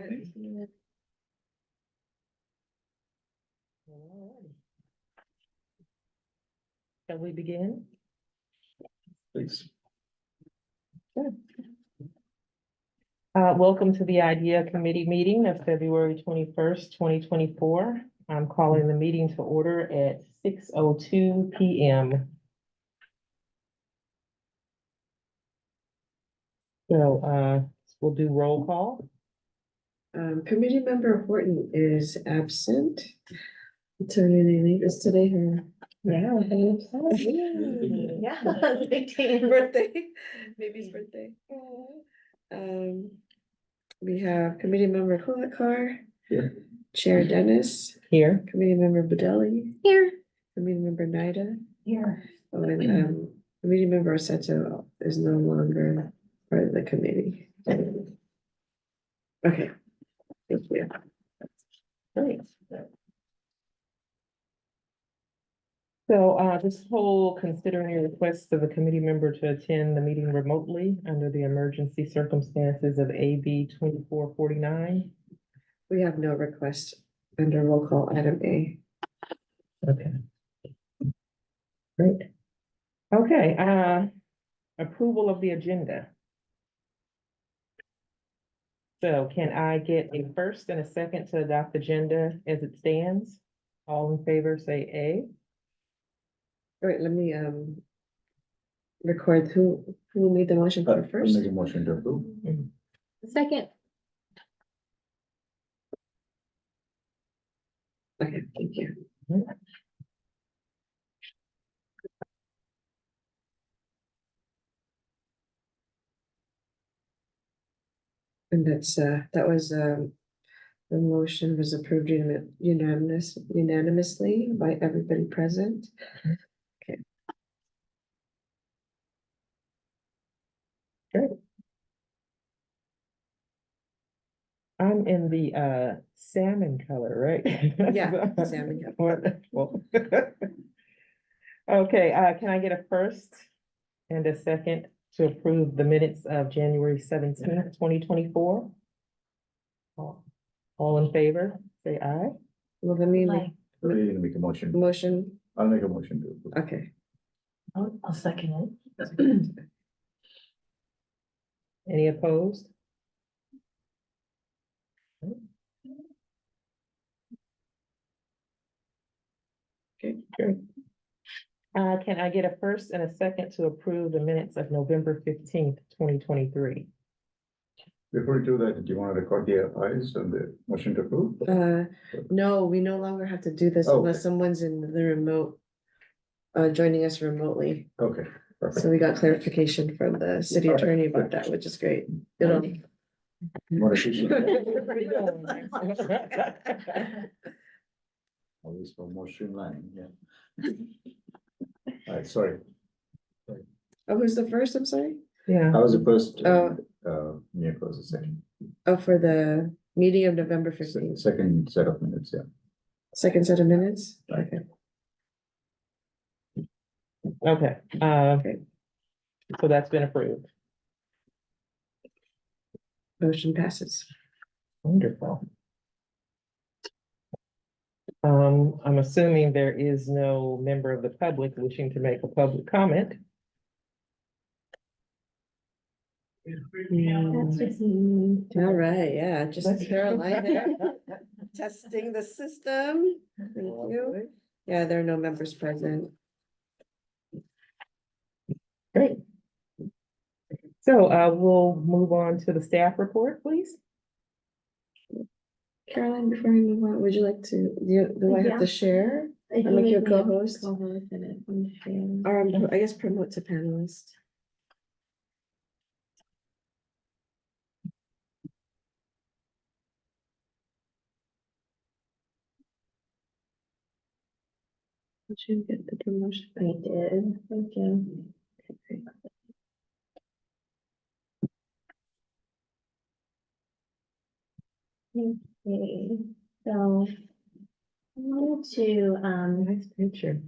Alrighty. Shall we begin? Please. Welcome to the IDEA Committee meeting of February 21st, 2024. I'm calling the meeting to order at 6:02 PM. So, we'll do roll call. Committee member Horton is absent. Maternity leave is today her Yeah. birthday, baby's birthday. We have committee member Holikar. Here. Chair Dennis, Here. committee member Budelli, Here. committee member Nida. Here. Oh, and committee member Seto is no longer part of the committee. Okay, thank you. Great. So, this whole considering a request of a committee member to attend the meeting remotely under the emergency circumstances of AB 2449. We have no request under roll call item A. Okay. Great. Okay, approval of the agenda. So can I get a first and a second to adopt the agenda as it stands? All in favor, say A. All right, let me record who made the motion for I'll first. make a motion to approve. Second. Okay, thank you. And that was the motion was approved unanimously by everybody present. I'm in the salmon color, right? Yeah, salmon color. Wonderful. Okay, can I get a first and a second to approve the minutes of January 17th, 2024? All in favor, say aye. Well, let me Aye. Are you gonna make a motion? motion, I'll make a motion to approve. okay. I'll second Any opposed? Okay. Great. Can I get a first and a second to approve the minutes of November 15th, 2023? Before we do that, do you want to record the ayes on the motion to approve? No, we no longer have to do this Okay. unless someone's in the remote, joining us remotely. Okay, perfect. So we got clarification from the city All right, attorney about good. that, which is great. It'll. You wanna shoot? Always for more streamlining, yeah. All right, sorry. Oh, who's the first? I'm sorry. Yeah. I was the first, Oh. Mia was the second. Oh, for the meeting of November 15th, Second set of minutes, yeah. second set of minutes. Okay. Okay, Okay. so that's been approved. Motion passes. Wonderful. I'm assuming there is no member of the public wishing to make a public comment. That's just me. All right, yeah, just That's- Carolina testing the system. Thank you. Yeah, there are no members present. Great. So, we'll move on to the staff report, please. Caroline, before we move on, would you like to, do I have Yeah. to share? If I'm like you your make me a co-host. co-host and it can share. Or I guess promote to panelist. Did you get the promotion? I did, thank you. Okay, so I wanted to, Nice picture.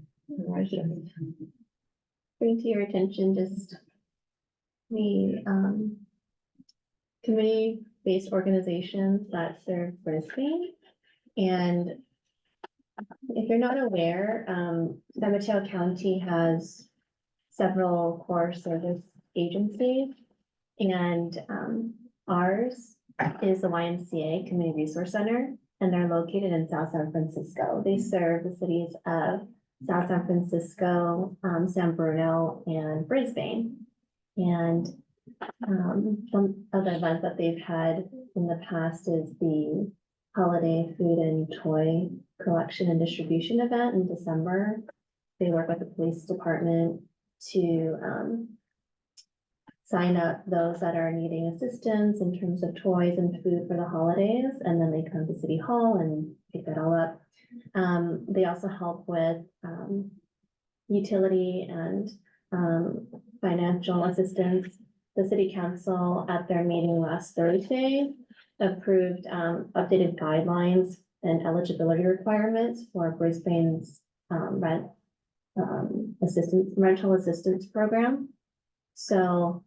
bring to your attention just the, committee based organizations that serve Brisbane. And if you're not aware, San Mateo County has several core service agencies. And ours is the YMCA Community Resource Center, and they're located in South San Francisco. They serve the cities of South San Francisco, San Bruno, and Brisbane. And some of the events that they've had in the past is the holiday food and toy collection and distribution event in December. They work with the police department to sign up those that are needing assistance in terms of toys and food for the holidays, and then they come to City Hall and pick that all up. They also help with utility and financial assistance. The city council at their meeting last Thursday approved updated guidelines and eligibility requirements for Brisbane's rental assistance program. So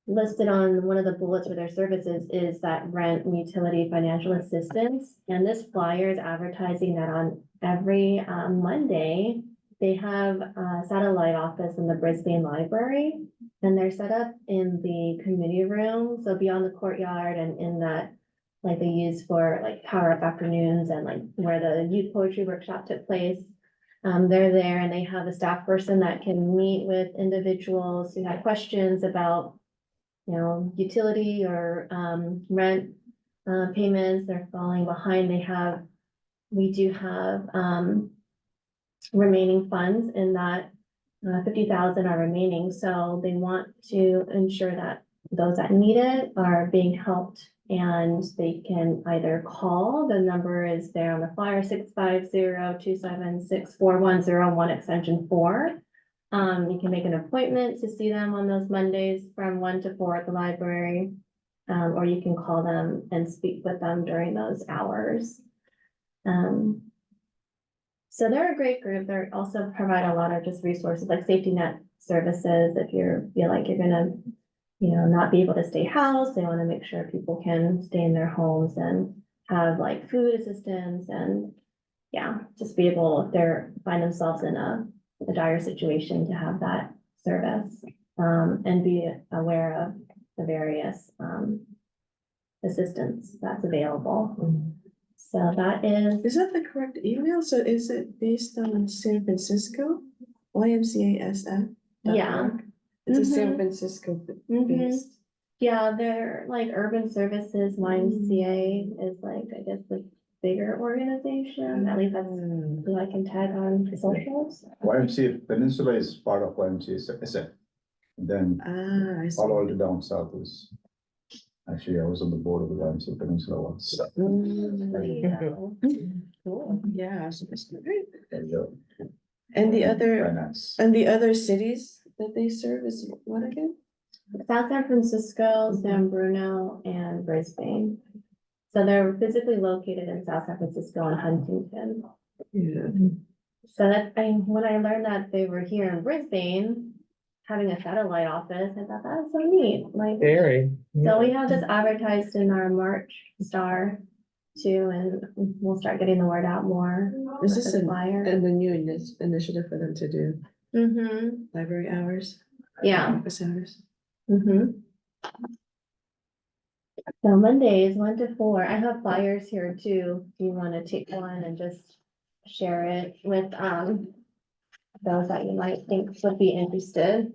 listed on one of the bullets for their services is that rent and utility financial assistance. And this flyer is advertising that on every Monday, they have a satellite office in the Brisbane Library. And they're set up in the community room, so beyond the courtyard and in that, like they use for like power up afternoons and like where the youth poetry workshop took place. They're there and they have a staff person that can meet with individuals who have questions about, you know, utility or rent payments. They're falling behind. We do have remaining funds in that 50,000 are remaining. So they want to ensure that those that need it are being helped, and they can either call, the number is there on the flyer, 650-276-4101 extension 4. You can make an appointment to see them on those Mondays from 1 to 4 at the library. Or you can call them and speak with them during those hours. So they're a great group. They also provide a lot of just resources like safety net services. If you feel like you're gonna, you know, not be able to stay housed, they want to make sure people can stay in their homes and have like food assistance and yeah, just be able, if they're find themselves in a dire situation, to have that service and be aware of the various assistance that's available. So that is. Is that the correct email? So is it based on San Francisco? YMCASF? Yeah. It's a San Mhm. Francisco Mhm. based. Yeah, they're like Urban Services, YMCA is like, I guess, the bigger organization, at least that's who I can tag on the socials. YMCA Peninsula is part of YMCA SF. Then Ah, I see. all the way down south is, actually, I was on the board of the YMCA Peninsula once. There you go. Cool. Yeah. So that's great. There you go. And the other, Finance. and the other cities that they serve is what again? South San Francisco, San Bruno, and Brisbane. So they're physically located in South San Francisco and Huntington. Yeah. So that, when I learned that they were here in Brisbane, having a satellite office, I thought that was so neat, like. Very. So we have this advertised in our March Star too, and we'll start getting the word out more. Is with this the an- flyer? And the new initiative for them to do Mm-hmm, library hours, yeah, office hours? mm-hmm. So Mondays, 1 to 4, I have flyers here too, if you wanna take one and just share it with, those that you might think would be interested.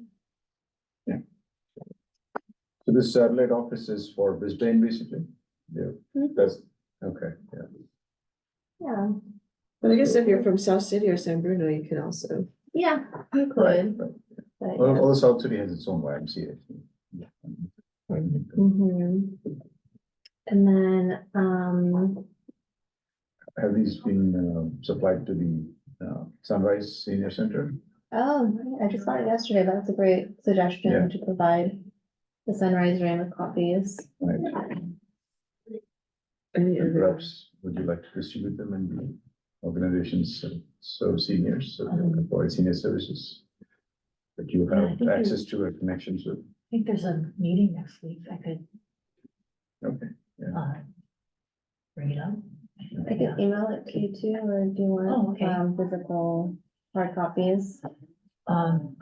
So this satellite office is for Brisbane, basically? Yeah, Mhm. that's, okay, yeah. Yeah, But I guess if you're from South City or San Bruno, you can also. yeah, you Right, could, right. but Well, yeah. all South City has its own YMCA. Yeah. Mhm. And then, Have these been supplied to the Sunrise Senior Center? oh, I just saw it yesterday, that's a great Yeah. suggestion to provide the Sunrise Ram with copies. Right. Any And other, perhaps, would you like to distribute them in the organizations that serve seniors, so provide senior services? That you Yeah, I have think access to or connections with? I think there's a meeting next week. I could Okay, Bring it up. I can email it to you too, or do you Oh, want, okay. physical hard copies? Um,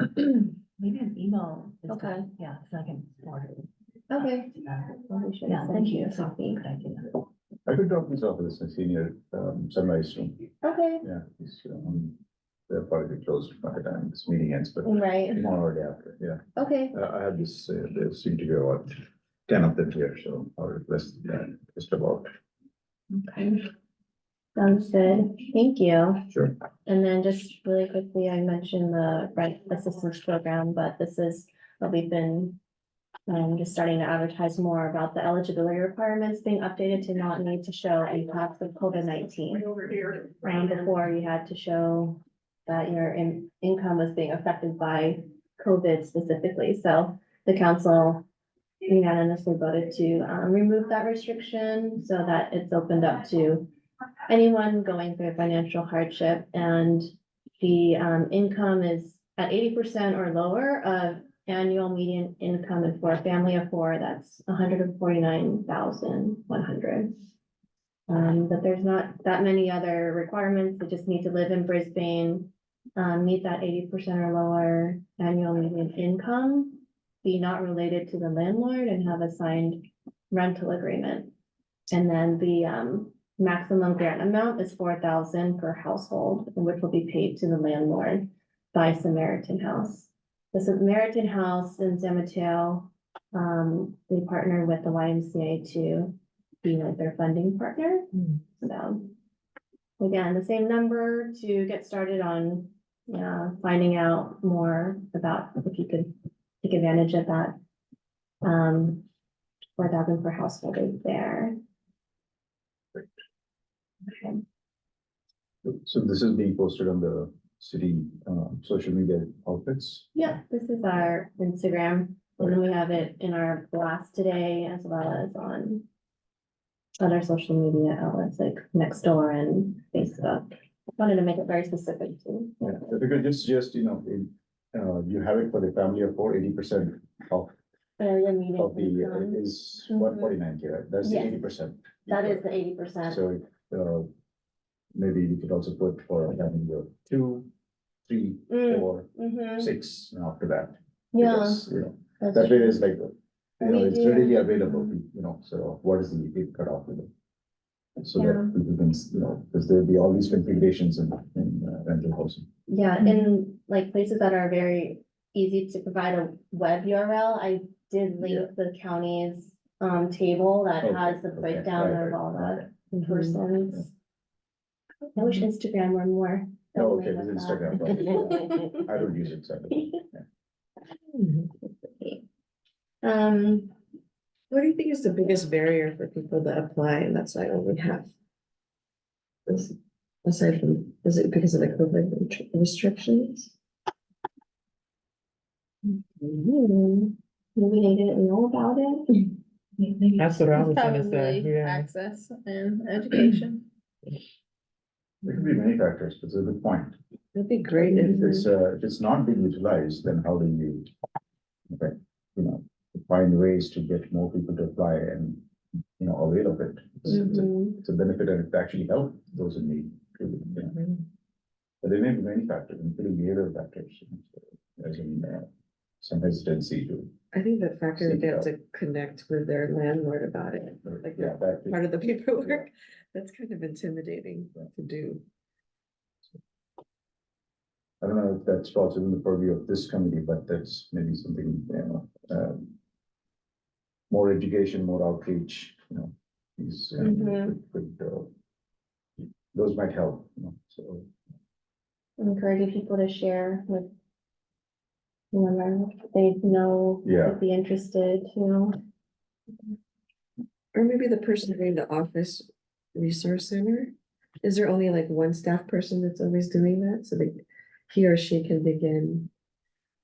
maybe an email. is Okay. good. Yeah, so I can forward it. Okay. Well, we should Yeah, send thank you you. a That's a copy. good idea. I could drop this off as a senior, sunrise room, Okay, yeah, it's, they'll probably be closed by the time this meeting ends, but right, tomorrow or day after, yeah. okay, I have this, there seem to be about 10 of them here, so I'll request that just about. okay. Sounds good, thank you. Sure. And then just really quickly, I mentioned the rent assistance program, but this is what we've been just starting to advertise more about the eligibility requirements being updated to not need to show impacts of COVID-19. Before you had to show that your income was being affected by COVID specifically, so the council unanimously voted to remove that restriction so that it's opened up to anyone going through financial hardship, and the income is at 80% or lower of annual median income, and for a family of four, that's 149,100. But there's not that many other requirements. They just need to live in Brisbane, meet that 80% or lower annual median income, be not related to the landlord, and have a signed rental agreement. And then the maximum grant amount is 4,000 per household, which will be paid to the landlord by Samaritan House. The Samaritan House in San Mateo, they partner with the YMCA to be like their funding partner. So again, the same number to get started on finding out more about if you could take advantage of that. 4,000 per household is there. Okay. So this is being posted on the city, social media outlets. Yeah, this is our Instagram, and then we have it in our blast today as well as on other social media outlets like Nextdoor and Facebook. Wanted to make it very specific too. Yeah, if you could just, you have it for the family of 80% of Area median of the, income. is Mhm. 149K, right? That's the Yes. 80%. That is the 80%. So, maybe we could also put for having the 2, 3, Mm. 4, Mhm. 6, and after that. Yeah. Because, that's that way true. is like, We it's do. readily available, so what is the big cutoff with it? So Yeah. that people can, because there'll be all these configurations in rental housing. Yeah, in like places that are very easy to provide a web URL, I did link the county's table that Okay, has the okay, breakdown right, of right, all okay. the persons. I wish Instagram were more. Oh, friendly okay, with this is that. Instagram, probably. I don't use it, so. What do you think is the biggest barrier for people to apply, and that's why only half? Aside from, is it because of the COVID restrictions? Maybe they didn't know about it. Maybe That's what I was gonna say, Probably yeah. access and education. There could be many factors, but it's a good point. That'd be great If if, it's not being utilized, then how do you, okay, find ways to get more people to apply and, avail of it? Mhm. It's a benefit and it actually help those in need. But there may be many factors, including behavioral factors, as in, some hesitancy to, I think the factor that they have Seek to connect with their landlord about it, like yeah, that. part of the paperwork, that's kind of intimidating to do. I don't know if that's falls within the purview of this committee, but that's maybe something, more education, more outreach, these, Mhm. those might help, so. Encouraging people to share with whoever they know Yeah. would be interested, Or maybe the person running the office resource center, is there only like one staff person that's always doing that, so he or she can begin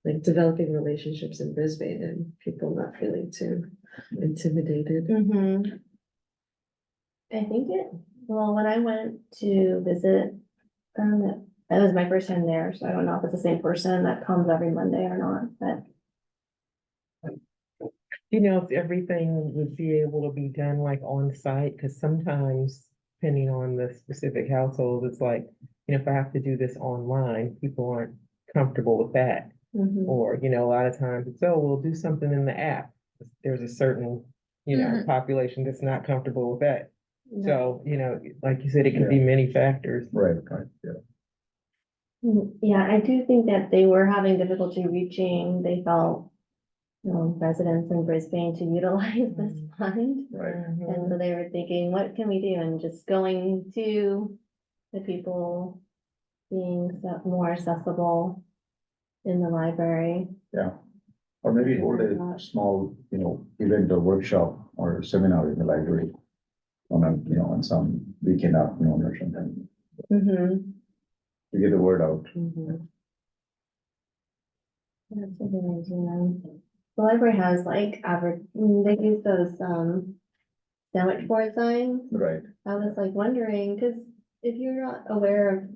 like developing relationships in Brisbane and people not feeling too intimidated. Mhm. I think well, when I went to visit, that was my first time there, so I don't know if it's the same person that comes every Monday or not, but You know, if everything would be able to be done like on site, because sometimes depending on the specific household, it's like, if I have to do this online, people aren't comfortable with that. Mhm. Or, a lot of times it's, oh, we'll do something in the app. There's a certain, Mhm. population that's not comfortable with that. Right. So, like you said, it can be many factors. Right, yeah. Yeah, I do think that they were having difficulty reaching, they felt, residents in Brisbane to utilize this Mm. fund. Right. And so they were thinking, what can we do? And just going to the people being more accessible in the library. Yeah, or maybe hold a small, event or workshop or seminar in the library on on some weekend afternoon or something, Mhm. to get the word out. That's a good idea. The library has like they use those sandwich board signs. Right. I was like wondering, because if you're not aware of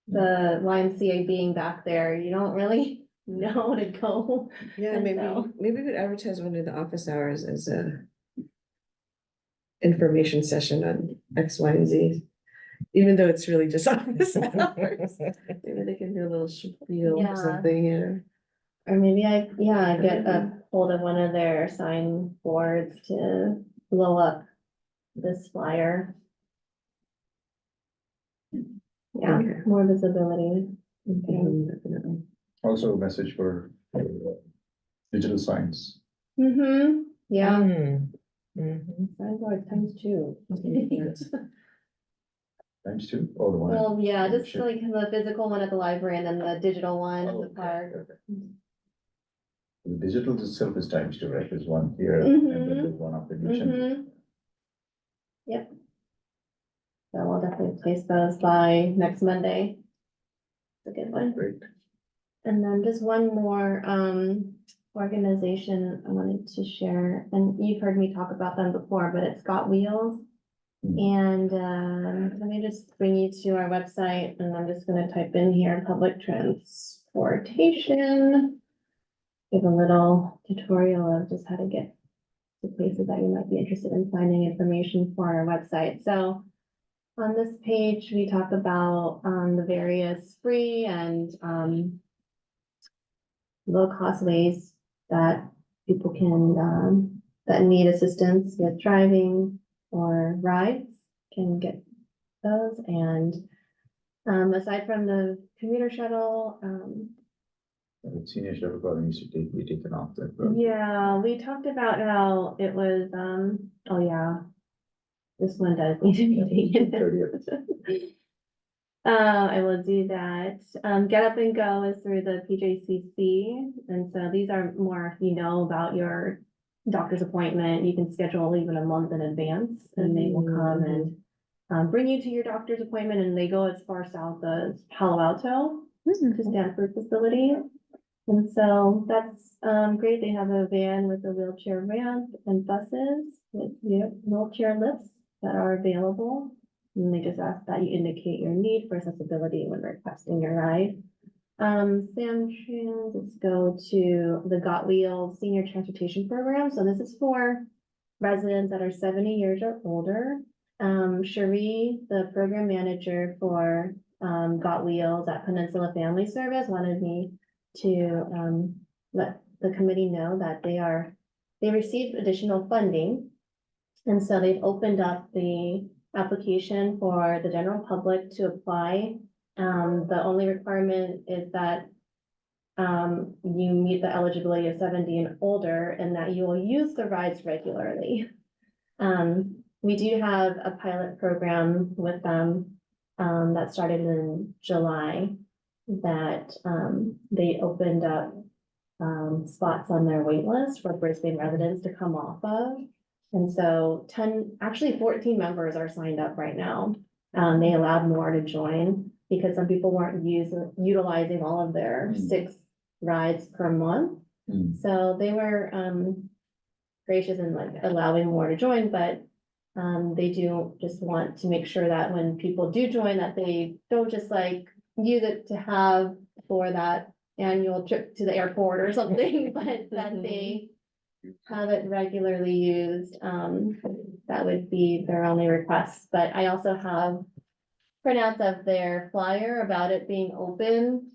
the YMCA being back there, you don't really know to go. Yeah, And maybe, so- maybe we could advertise one of the office hours as a information session on X, Y, and Z. Even though it's really just office hours. Maybe they can do a little spiel Yeah. or something, Or maybe I get a hold of one of their sign boards to blow up this flyer. Yeah, Okay. more visibility. Definitely. Also a message for digital signs. Mm-hmm, yeah. Mm. Mhm. Signboard times two. Times two, or the one. Well, yeah, on the just ship. like the physical one at the library and then the digital one at Oh, the okay, park. okay. The digital itself is times two, right? There's one here and then Mhm. there's one up in Mission. Mhm. Yep. So we'll definitely place those by next Monday. It's a good one. Great. And then just one more organization I wanted to share, and you've heard me talk about them before, but it's Got Wheels. Hmm. And let me just bring you to our website, and I'm just gonna type in here, public transportation. Give a little tutorial of just how to get to places that you might be interested in finding information for our website. So on this page, we talk about the various free and low-cost ways that people can that need assistance with driving or rides can get those. And aside from the commuter shuttle, The senior shuttle program used to be taken off that. road. yeah, we talked about how it was, oh yeah, this one does need to be taken. 30th. I will do that. Get Up and Go is through the PJCC, and so these are more, if you know about your doctor's appointment, you can schedule even a month in advance, and they will come and bring you to your doctor's appointment, and they go as far south as Palo Alto to Stanford facility. And so that's great. They have a van with a wheelchair ramp and buses with wheelchair lifts that are available. And they just ask that you indicate your need for accessibility when requesting your ride. Samtrans, let's go to the Got Wheels Senior Transportation Program. So this is for residents that are 70 years or older. Cherie, the program manager for Got Wheels at Peninsula Family Service, wanted me to let the committee know that they received additional funding. And so they've opened up the application for the general public to apply. The only requirement is that you meet the eligibility of 70 and older and that you will use the rides regularly. We do have a pilot program with them that started in July that they opened up spots on their wait list for Brisbane residents to come off of. And so 14 members are signed up right now. They allowed more to join because some people weren't utilizing all of their 6 rides per month. Hmm. So they were gracious in like allowing more to join, but they do just want to make sure that when people do join, that they don't just like use it to have for that annual trip to the airport or something, but that they have it regularly used, that would be their only request, but I also have printouts of their flyer about it being open,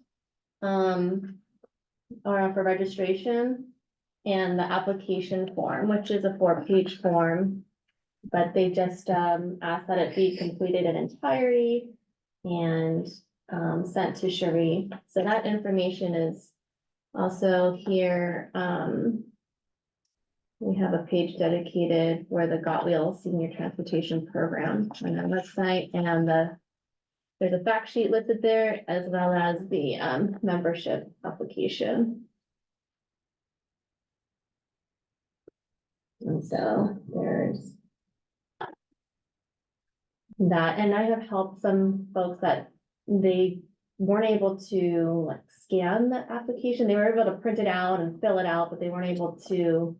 or for registration, and the application form, which is a 4-page form. But they just, asked that it be completed in entirety and, sent to Cherie. So that information is also here, we have a page dedicated for the Got Wheel Senior Transportation Program on our website, and there's a fact sheet listed there as well as the membership application. And so there's that, and I have helped some folks that they weren't able to like scan the application. They were able to print it out and fill it out, but they weren't able to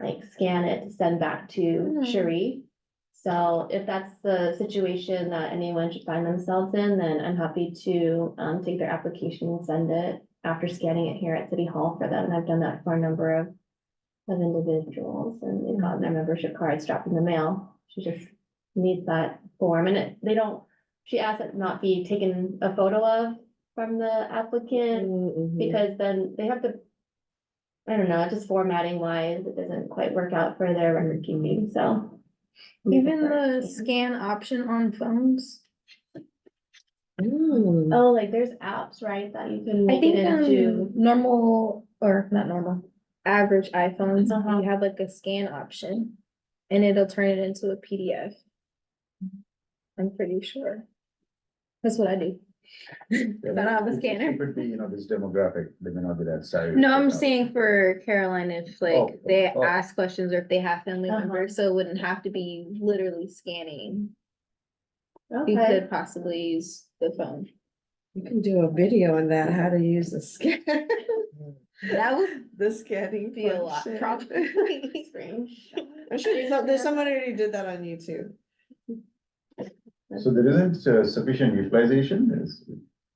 like scan it to send back to Cherie. So if that's the situation that anyone should find themselves in, then I'm happy to take their application and send it after scanning it here at City Hall for them. And I've done that for a number of individuals, and they've gotten their membership cards dropped in the mail. She just needs that form, and she asked it not be taken a photo of from the applicant, because then they have to, I don't know, just formatting wise, it doesn't quite work out for their record keeping, so. Even the scan option on phones. Oh, like there's apps, right, that you can I make think it into. normal, or not normal, average iPhones, Uh-huh. you have like a scan option. And it'll turn it into a PDF. I'm pretty sure. That's what I do. I don't have a scanner. It could be, this demographic, they may not be that savvy. No, I'm with that. saying for Caroline, if Oh, like they oh. ask questions or if they have family Uh-huh. members, so it wouldn't have to be literally scanning. You Okay, could possibly use the phone. You can do a video on that, how to use the scan. That would The scanning be a lot, function. probably. I'm sure there's somebody already did that on YouTube. So there isn't sufficient utilization,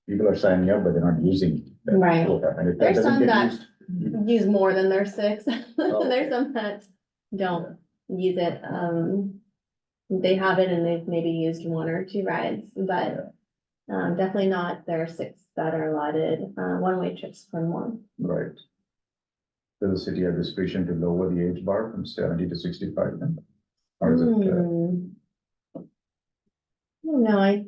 people are signing up, but they're not using. that Right. quota. And if that There's doesn't some get that- used, use more than their 6. Oh, There's okay. some that don't use it, they have it and they've maybe used 1 or 2 rides, but definitely not their 6 that are allotted, one-way trips per month. right. Does the city have discretion to lower the age bar from 70 to 65 then? Or is it, No, it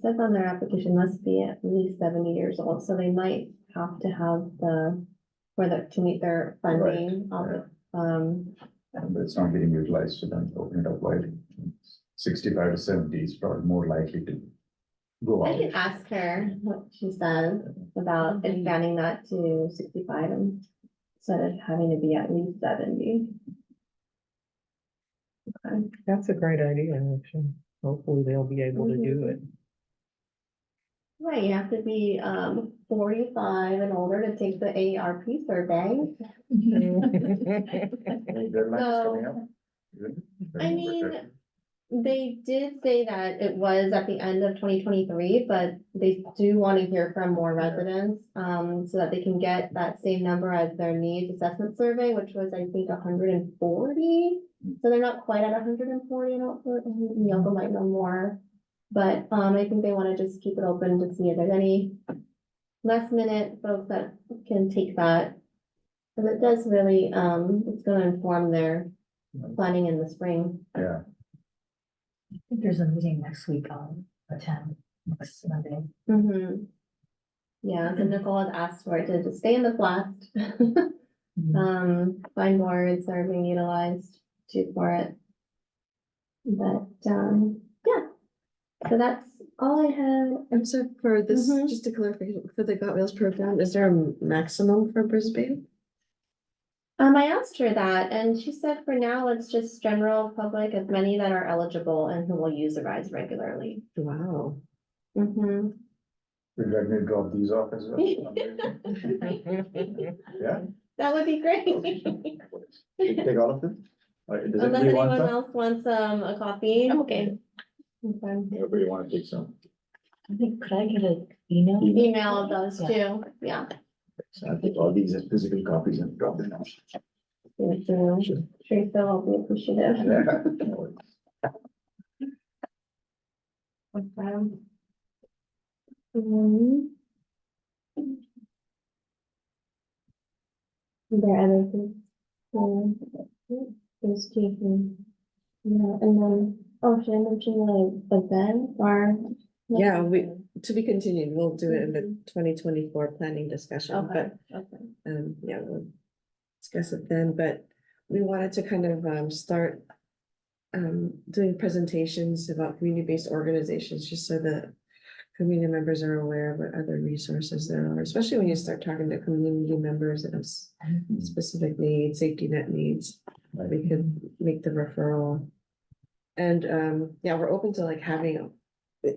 says on their application must be at least 70 years old, so they might have to have to meet their funding, but it's not getting utilized, so then open it up wide. 65 to 70 is probably more likely to go I out. can ask her what she says about expanding that to 65 and instead of having to be at least 70. Okay. That's a great idea, actually. Hopefully they'll be able to do it. Right, you have to be 45 and older to take the AARP survey. Any deadlines coming up? I mean, they did say that it was at the end of 2023, but they do want to hear from more residents, so that they can get that same number as their needs assessment survey, which was, I think, 140. So they're not quite at 140, I don't think, Yoko might know more. But, I think they want to just keep it open to see if there's any last minute folks that can take that. Because it does really, it's gonna inform their planning in the spring. Yeah, I think there's a meeting next week on attend next Monday. Mm-hmm. Yeah, so Nicole has asked for it to just stay in the blast. Fine boards are being utilized for it. But, yeah, so that's all I had. I'm sorry, for this, Mhm. just to clarify, for the Got Wheels program, is there a maximum for Brisbane? I asked her that and she said for now, it's just general public, as many that are eligible and who will use the rides regularly. Wow. Mm-hmm. would you like me to drop these off as well? Yeah? That would be great. Take all of them? Or does Unless anybody want anyone some? else wants a coffee. Okay. Okay. Everybody want to take some? I think, could I get an email? Email does Yeah. too, yeah. So I'll take all these as physical copies and drop them off. Thank you. Sure you feel all be appreciative. Um, Are there other things? Those two things. Yeah, and then, oh, should I mention the event or? Yeah, to be continued, we'll do it in the 2024 planning discussion, Okay, but, okay. yeah, we'll discuss it then, but we wanted to kind of, start doing presentations about community-based organizations, just so that community members are aware of what other resources there are, especially when you start talking to community members that have specific needs, safety net needs, we could make the referral. And, yeah, we're open to like having,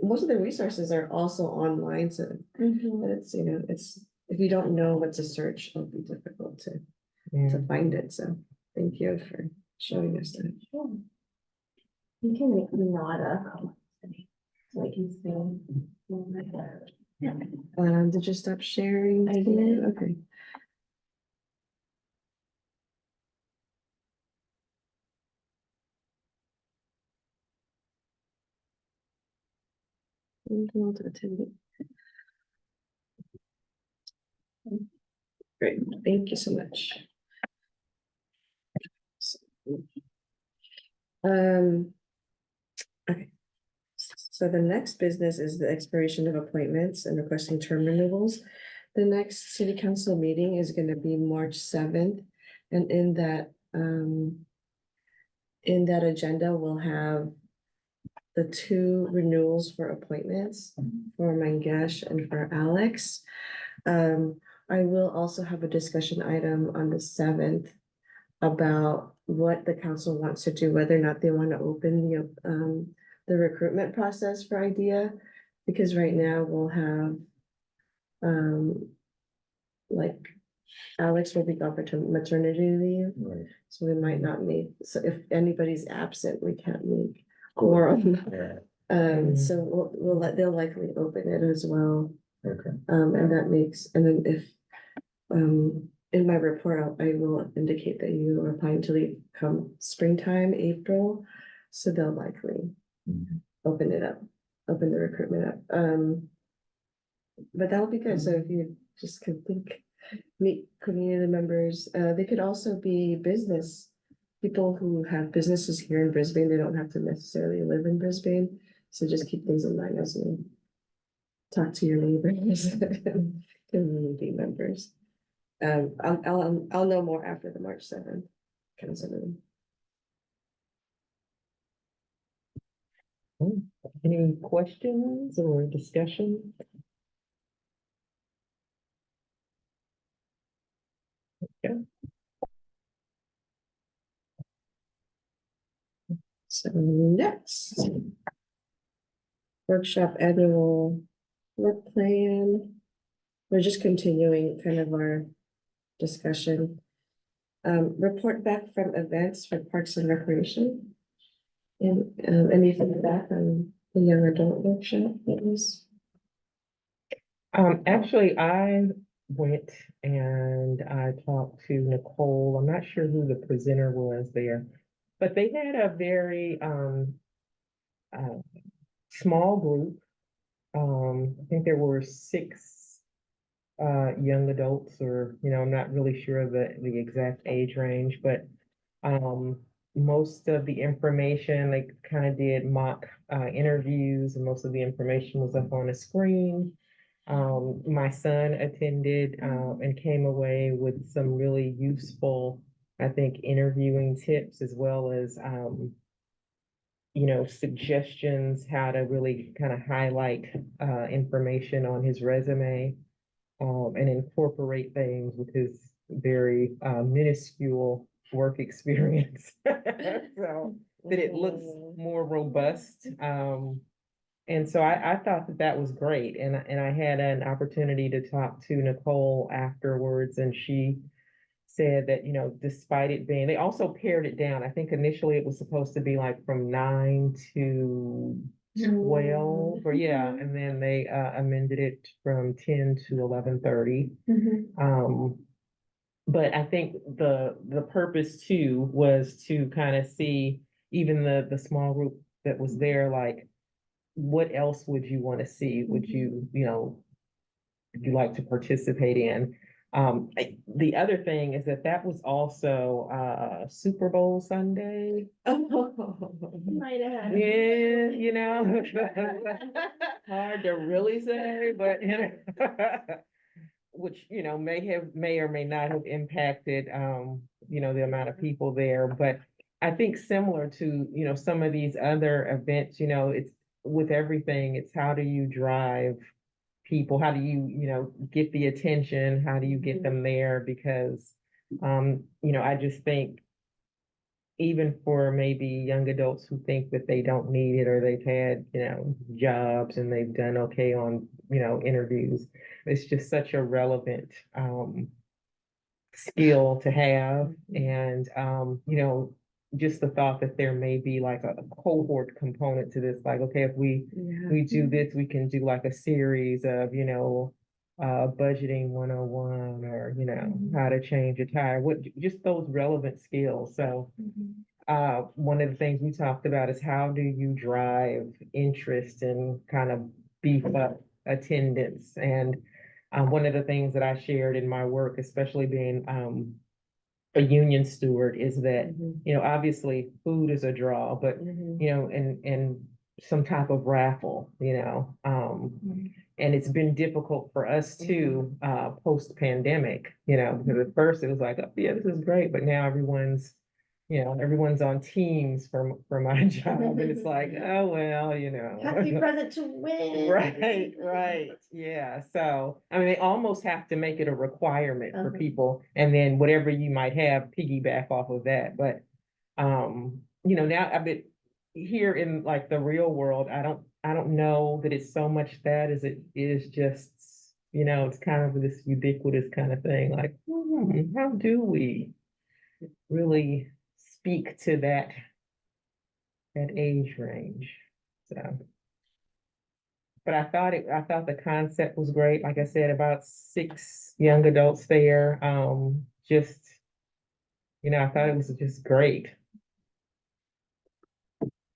most of the resources are also online, so Mhm. it's, it's, if you don't know what to search, it'll be difficult to Yeah. find it, so thank you for showing us that. Sure. You can make me not so I can see. Did you stop sharing? I did. Okay. Able to attend it. Great, thank you so much. Um. Okay. So the next business is the expiration of appointments and requesting term renewals. The next city council meeting is gonna be March 7th, and in that, in that agenda, we'll have the 2 renewals for appointments for Mangesh and for Alex. I will also have a discussion item on the 7th about what the council wants to do, whether or not they want to open the recruitment process for IDEA, because right now we'll have like Alex will be gone for maternity leave, Right. so we might not meet. So if anybody's absent, we can't meet quorum. Yeah, So they'll likely open it as well. okay. And that makes, and then if, in my report, I will indicate that you are planning to leave come springtime, April. So they'll likely Mhm. open it up, open the recruitment up. But that would be good. So if you just could meet community members, they could also be business. People who have businesses here in Brisbane, they don't have to necessarily live in Brisbane. So just keep things in mind as you talk to your neighbors, community members. I'll know more after the March 7th council meeting. Any questions or discussion? Yeah. So next. Workshop annual work plan. We're just continuing kind of our discussion. Report back from events for Parks and Recreation. And any feedback on the young adult workshop that was? Actually, I went and I talked to Nicole. I'm not sure who the presenter was there, but they had a very uh, small group. I think there were 6 young adults, or I'm not really sure of the exact age range, but most of the information, they kind of did mock interviews, and most of the information was up on a screen. My son attended and came away with some really useful, I think, interviewing tips, as well as suggestions how to really kind of highlight information on his resume and incorporate things with his very minuscule work experience. So that it looks more robust. And so I thought that was great. And I had an opportunity to talk to Nicole afterwards, and she said that, despite it being, they also pared it down. I think initially it was supposed to be like from 9 to 12, or and then they amended it from 10 to 11:30. But I think the purpose too was to kind of see even the small group that was there, like, what else would you want to see? Would you, would you like to participate in? The other thing is that was also Super Bowl Sunday. Might have. Yeah, hard to really say, but which, may or may not have impacted, the amount of people there, but I think similar to, some of these other events, it's with everything, it's how do you drive people? How do you, get the attention? How do you get them there? Because, I just think even for maybe young adults who think that they don't need it or they've had, jobs and they've done okay on, interviews, it's just such a relevant skill to have. And, just the thought that there may be like a cohort component to this, like, okay, if we do this, we can do like a series of, budgeting 101 or, how to change a tire, just those relevant skills. So one of the things we talked about is how do you drive interest and kind of beef up attendance? And one of the things that I shared in my work, especially being a union steward, is that, obviously food is a draw, but, and some type of raffle, and it's been difficult for us too, post-pandemic, because at first it was like, oh, yeah, this is great, but now everyone's on teams for my job, and it's like, oh, well, Have to be present to win. Right, yeah, so, I mean, they almost have to make it a requirement for Uh-huh. people, and then whatever you might have, piggyback off of that, but, now I've been here in like the real world, I don't know that it's so much that as it is just, it's kind of this ubiquitous kind of thing, like, how do we really speak to that age range? So. But I thought the concept was great. Like I said, about 6 young adults there. Just, I thought it was just great.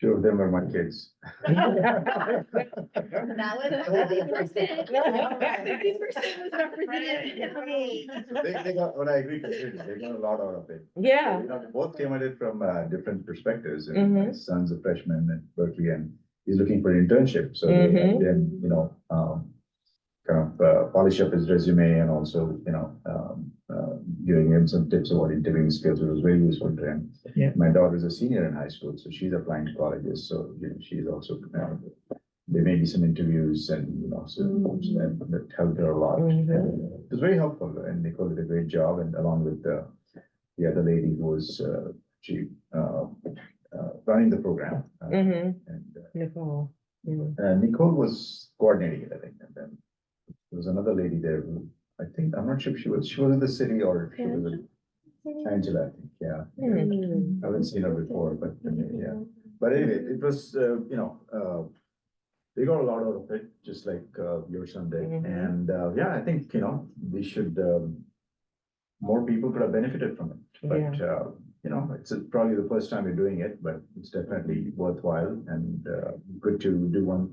Two of them are my kids. That was 50%. 50% was represented. They got, what I agree completely, they got a lot out of it. Yeah. They both came at it from different perspectives, and my son's a freshman at Berkeley, and he's looking for an internship, so they helped him, kind of polish up his resume, and also, giving him some tips about interviewing skills. It was very useful to him. Yeah. My daughter is a senior in high school, so she's applying to colleges, so, she's also, there may be some interviews and, so that helped her a lot. And it was very helpful, and Nicole did a great job, and along with the other lady who was, running the program. And Nicole. Nicole was coordinating it, I think, and then there was another lady there who, I think, I'm not sure if she was in the city or she was in Angela, I think, yeah. I haven't seen her before, but, yeah. But anyway, it was, they got a lot out of it, just like, your Sunday. And, yeah, I think, we should, more people could have benefited from it. But, it's probably the first time we're doing it, but it's definitely worthwhile and, good to do one,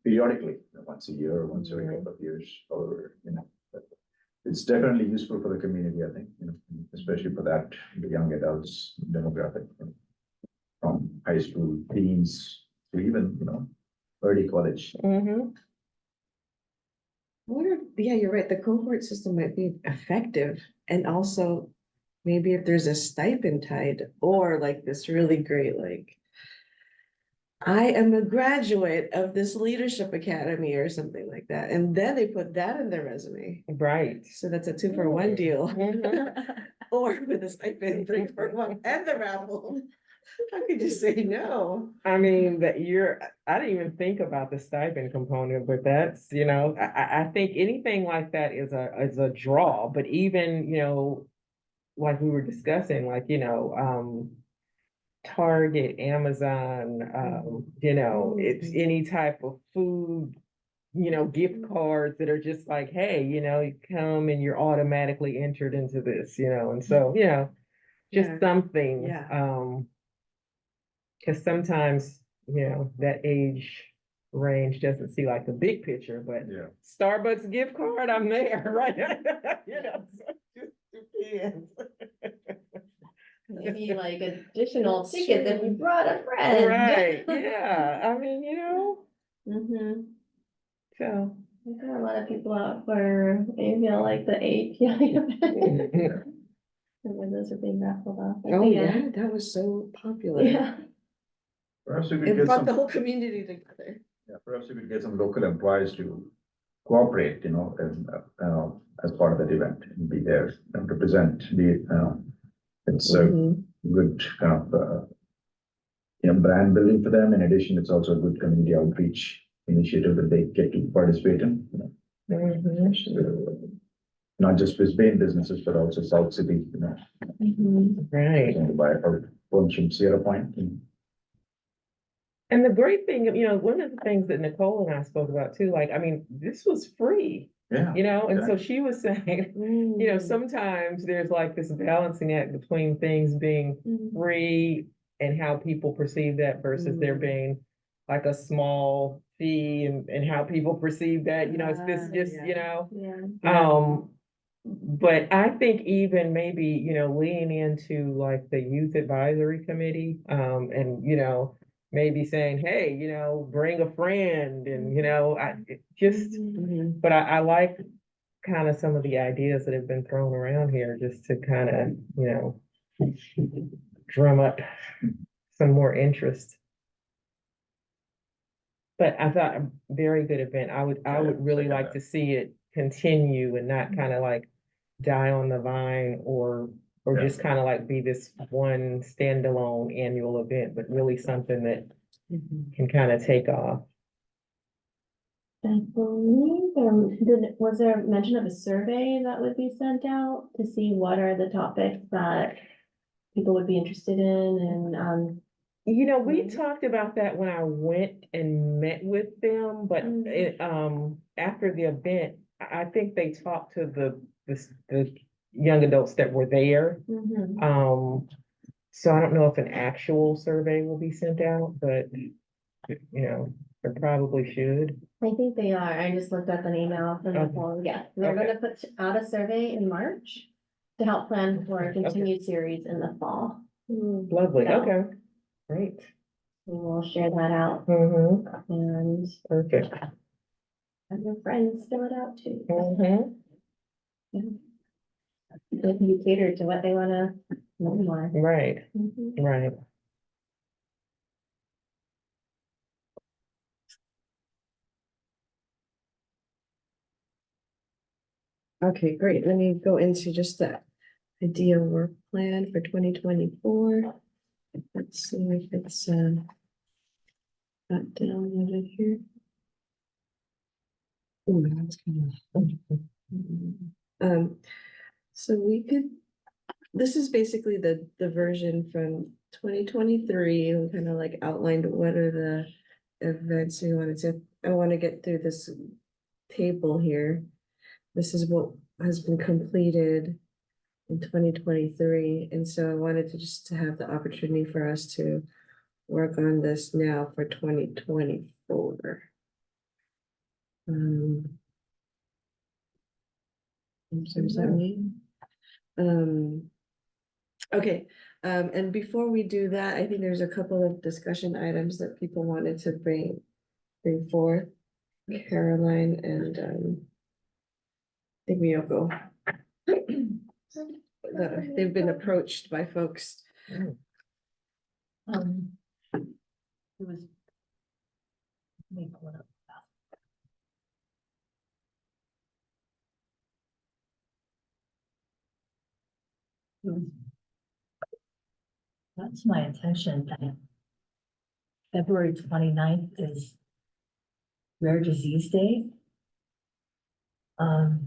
periodically, once a year, or once every couple of years, or, but it's definitely useful for the community, I think, especially for that, the young adults demographic from high school, teens, to even, early college. Yeah, you're right, the cohort system might be effective, and also maybe if there's a stipend tied, or like this really great, like, I am a graduate of this leadership academy or something like that, and then they put that in their resume. Right. So that's a 2-for-1 deal. Or with a stipend, 3-for-1, and the raffle. How could you say no? I mean, I didn't even think about the stipend component, but that's, I think anything like that is a draw, but even, like we were discussing, like, Target, Amazon, it's any type of food gift cards that are just like, hey, you come and you're automatically entered into this, and so, just Yeah. something, Yeah. cause sometimes, that age range doesn't see like the big picture, but Yeah. Starbucks gift card, I'm there, right? So just depends. Maybe like additional tickets if you brought a friend. Right, yeah, I mean, Mm-hmm. so. We've got a lot of people out for, like the API event. When those are being raffled off. Oh, yeah, that was so popular. Yeah. Perhaps we could It get brought the some, whole community together. yeah, perhaps we could get some local employees to cooperate, and, as part of that event and be there and represent it's a Mhm. good kind of, brand building for them. In addition, it's also a good community outreach initiative that they get to participate in. Mhm. So, not just Brisbane businesses, but also South City, Right. going to buy a bunch from Sierra Point. And the great thing, one of the things that Nicole and I spoke about too, like, I mean, this was free, Yeah. and so she was saying, Mm. sometimes there's like this balancing act between things being free and how people perceive that versus there Mm. being like a small fee and how people perceive that, it's this just, Yeah. Yeah. but I think even maybe, leaning into like the youth advisory committee, and, maybe saying, hey, bring a friend and, just, Mhm. but I like kind of some of the ideas that have been thrown around here just to kind of, drum up some more interest. But I thought a very good event. I would really second like that. to see it continue and not kind of like die on the vine or Yeah. just kind of like be this one standalone annual event, but really something that Mhm. can kind of take off. I believe was there mention of a survey that would be sent out to see what are the topics that people would be interested in and, We Mhm. talked about that when I went and met with them, but after the event, I think they talked to the young adults that were there. Mhm. So I don't know if an actual survey will be sent out, but it probably should. I think they are. I just looked up an email from Okay. Nicole. Yeah, they're Okay. gonna put out a survey in March to help plan for a continued series in the fall. Lovely, So- okay, great. We will share that out Mm-hmm, and perfect. have your friends fill it out too. Mm-hmm, It can be catered to what they wanna know more. right, Mhm. right. Okay, great. Let me go into just the idea work plan for 2024. Let's see if it's got downloaded here. Ooh, that's kind of. So we could, this is basically the version from 2023, and kind of like outlined what are the events we wanted to, I want to get through this table here. This is what has been completed in 2023, and so I wanted to just to have the opportunity for us to work on this now for 2024. So does that mean? Okay, and before we do that, I think there's a couple of discussion items that people wanted to bring forth. Caroline and I think Miyoko. They've been approached by folks. It was. Let me pull it up. That's my intention that February 29th is Rare Disease Day. I'll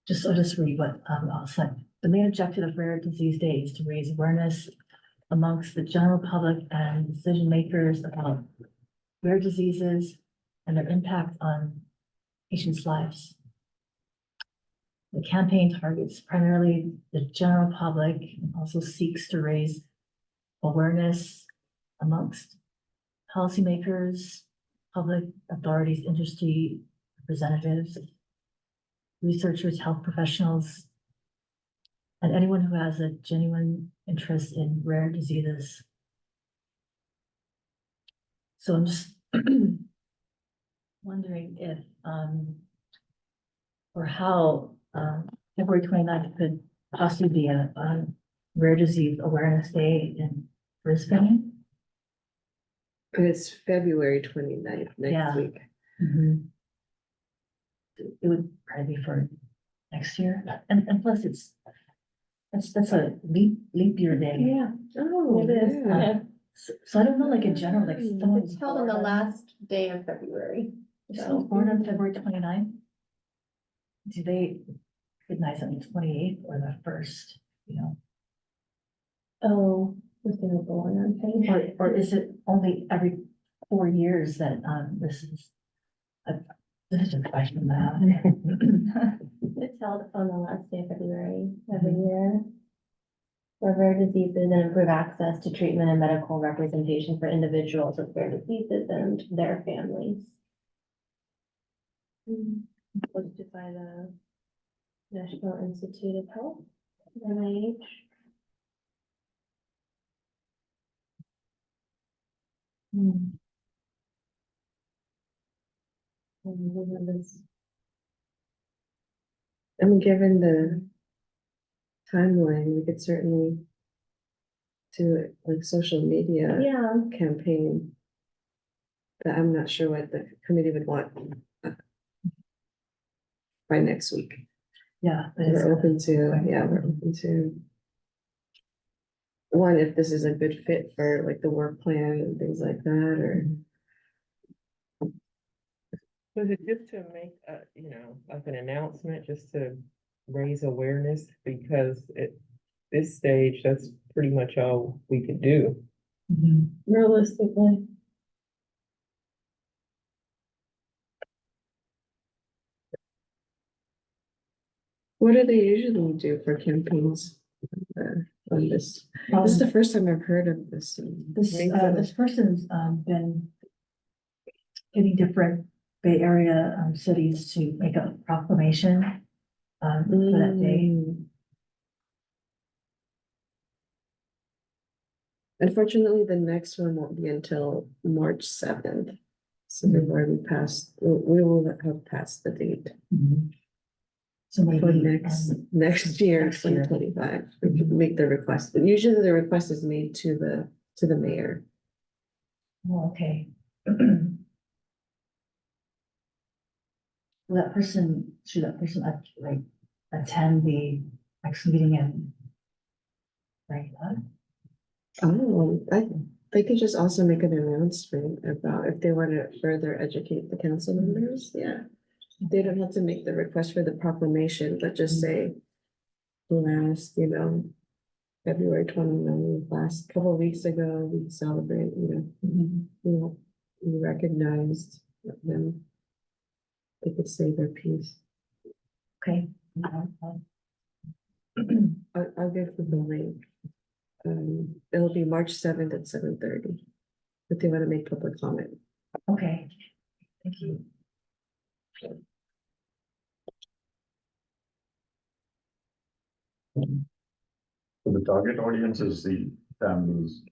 just read what I'll say. The main objective of Rare Disease Day is to raise awareness amongst the general public and decision makers about rare diseases, and their impact on patients' lives. The campaign targets primarily the general public and also seeks to raise awareness amongst policymakers, public authorities, industry representatives, researchers, health professionals, and anyone who has a genuine interest in rare diseases. So I'm just wondering if, or how, February 29th could possibly be a rare disease awareness day in Brisbane. It's February 29th Yeah. next week. It would probably be for next year, and plus that's a leap year day. Yeah, Oh, it is, yeah. yeah. So I don't know, like in general, like someone It's held on the last day of February. If someone's So, born on February 29th, do they recognize on the 28th or the 1st, you know? oh, if they were born on February. Or is it only every 4 years that, this is a question now? It's held on the last day of February every year. For rare diseases and improve access to treatment and medical representation for individuals with rare diseases and their families. Hosted by the National Institute of Health, NIH. I mean, given the timeline, we could certainly do it like social media Yeah, campaign. But I'm not sure what the committee would want by next week. Yeah. but it's- We're open to, yeah, we're open to. One, if this is a good fit for like the work plan and things like that, or. Was it just to make, you know, like an announcement, just to raise awareness? Because at this stage, that's pretty much all we could do. Mhm. Realistically. What do they usually do for campaigns on this? This is the first time I've heard of this. This person's been getting different Bay Area cities to make a proclamation for that day. Unfortunately, the next one won't be until March 7th. So we've already passed, we will have passed the date So for maybe next year, next year. 2025. We can make the request, but usually the request is made to the mayor. Oh, okay. Will should that person like attend the next meeting and right? They could just also make an announcement about if they want to further educate the council members, yeah. They don't have to make the request for the proclamation, but just say last, February 29th, last couple of weeks ago, we celebrate, we recognized them. They could say their piece. Okay. I'll give them the link. It'll be March 7th at 7:30. If they want to make public comment. Okay, thank you. So the target audience is the families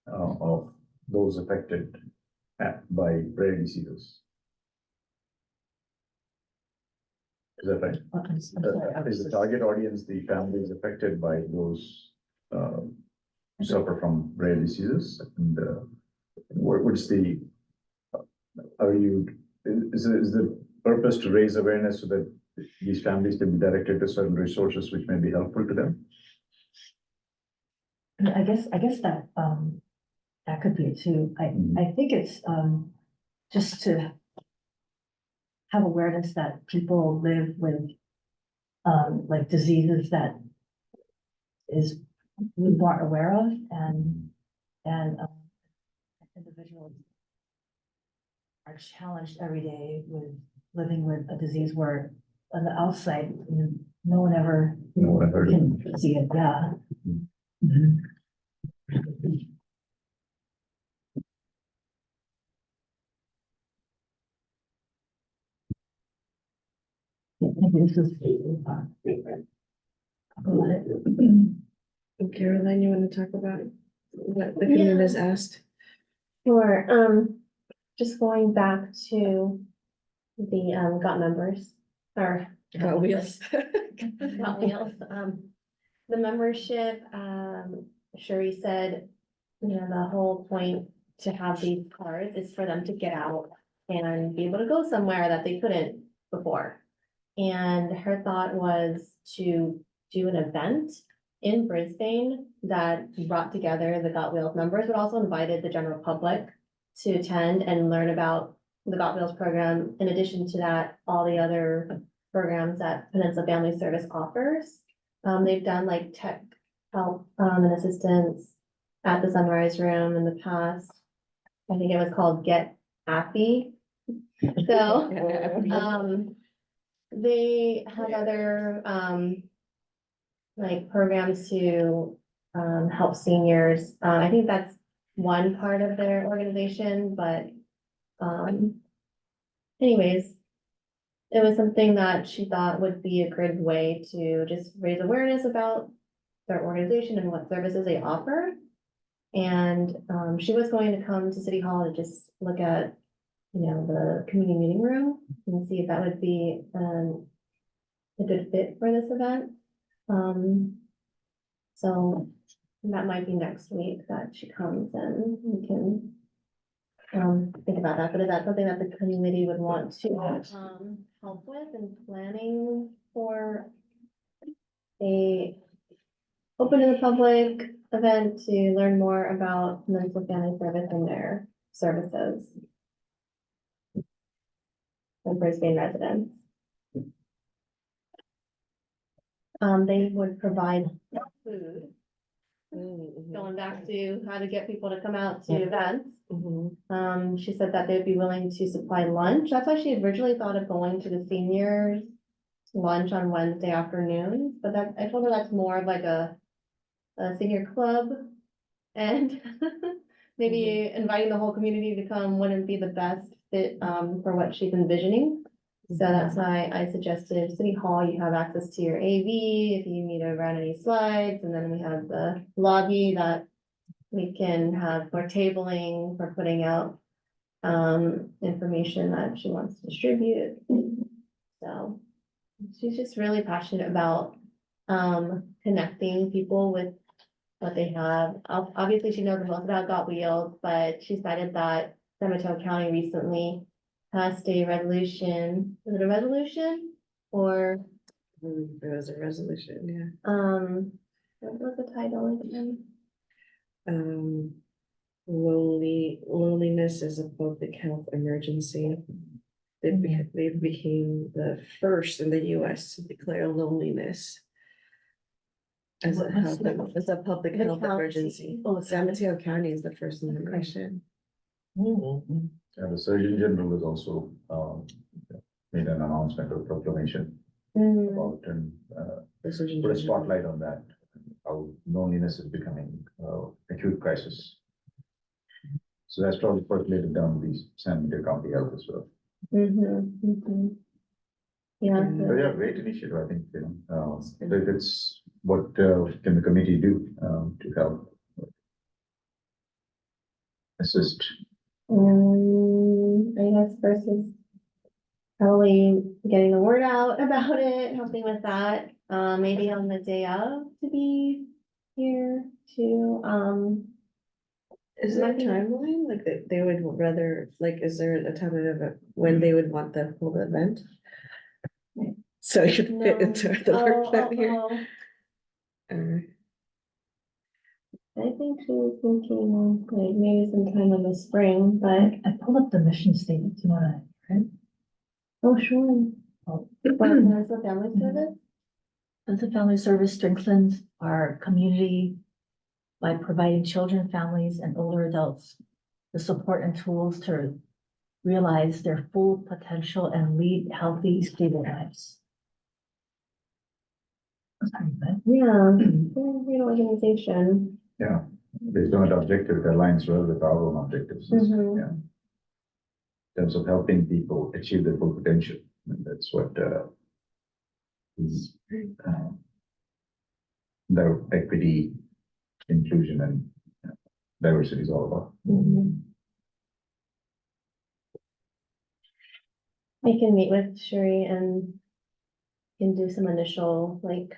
of those affected by rare diseases. Is that right? I'm sorry, I was Is the just- target audience the families affected by those who suffer from rare diseases? And what's the, is the purpose to raise awareness so that these families can be directed to certain resources which may be helpful to them? I guess that, that could be it too. I think it's, just to have awareness that people live with, like diseases that we weren't aware of and individuals are challenged every day with living with a disease where on the outside, no one ever You know what I heard? can see it, yeah. Mm. Mhm. Maybe this is. Caroline, you want to talk about what the Yeah. community has asked? Sure, just going back to the, got members, or. Got wheels. Got wheels, the membership, Sherry said, you know, the whole point to have these cards is for them to get out and be able to go somewhere that they couldn't before. And her thought was to do an event in Brisbane that brought together the Got Wheels members, but also invited the general public to attend and learn about the Got Wheels program. In addition to that, all the other programs that Peninsula Family Service offers. They've done like tech help, and assistance at the Sunrise Room in the past. I think it was called Get Appy. So, they have other, like programs to, help seniors. I think that's one part of their organization, but, anyways, it was something that she thought would be a good way to just raise awareness about their organization and what services they offer. And, she was going to come to City Hall to just look at, you know, the community meeting room and see if that would be, a good fit for this event. So that might be next week that she comes and we can think about that, but is that something that the community would want to, help with in planning for a open to the public event to learn more about mental family service and their services for Brisbane residents? They would provide food, going back to how to get people to come out to events. She said that they'd be willing to supply lunch. That's why she originally thought of going to the seniors lunch on Wednesday afternoons, but that, I told her that's more of like a senior club. And maybe inviting the whole community to come wouldn't be the best fit, for what she's envisioning. So that's why I suggested City Hall, you have access to your AV if you need to run any slides, and then we have the lobby that we can have for tabling, for putting out information that she wants to distribute. So she's just really passionate about connecting people with what they have. Obviously, she knows the most about Got Wheels, but she cited that San Mateo County recently passed a resolution. Is it a resolution? Or, It was a resolution, what was the title again? yeah. Loneliness is a public health emergency. They became the first in the US to declare loneliness as a What's health, as a public The health county. emergency. Oh, San Mateo County is the first in the Okay. nation. Mhm. And the Surgeon General has also, made an announcement or proclamation Mm, about, and, The Surgeon put a General. spotlight on that, how loneliness is becoming, acute crisis. So that's probably percolated down the San Mateo County Health as well. Yeah. So yeah, great initiative, I think, if it's, what, can the committee do, to help? Assist. I guess versus probably getting the word out about it, helping with that, maybe on the day of to be here to, Is there a timeline? Like they would rather, like, is there a timeline of when they would want the whole event? So you could fit into the work plan here. I think she was thinking like maybe sometime in the spring, but, I pulled up the mission statement, you know, right? oh, sure. Oh. There's a family service. The family service strengthens our community by providing children, families, and older adults the support and tools to realize their full potential and lead healthy, stable lives. That's pretty good. Yeah, organization. Yeah, based on that objective, it aligns well with our own objectives. Mhm. Yeah. In terms of helping people achieve their full potential, and that's what, is, the equity, inclusion and diversity is all about. I can meet with Sherry and can do some initial, like,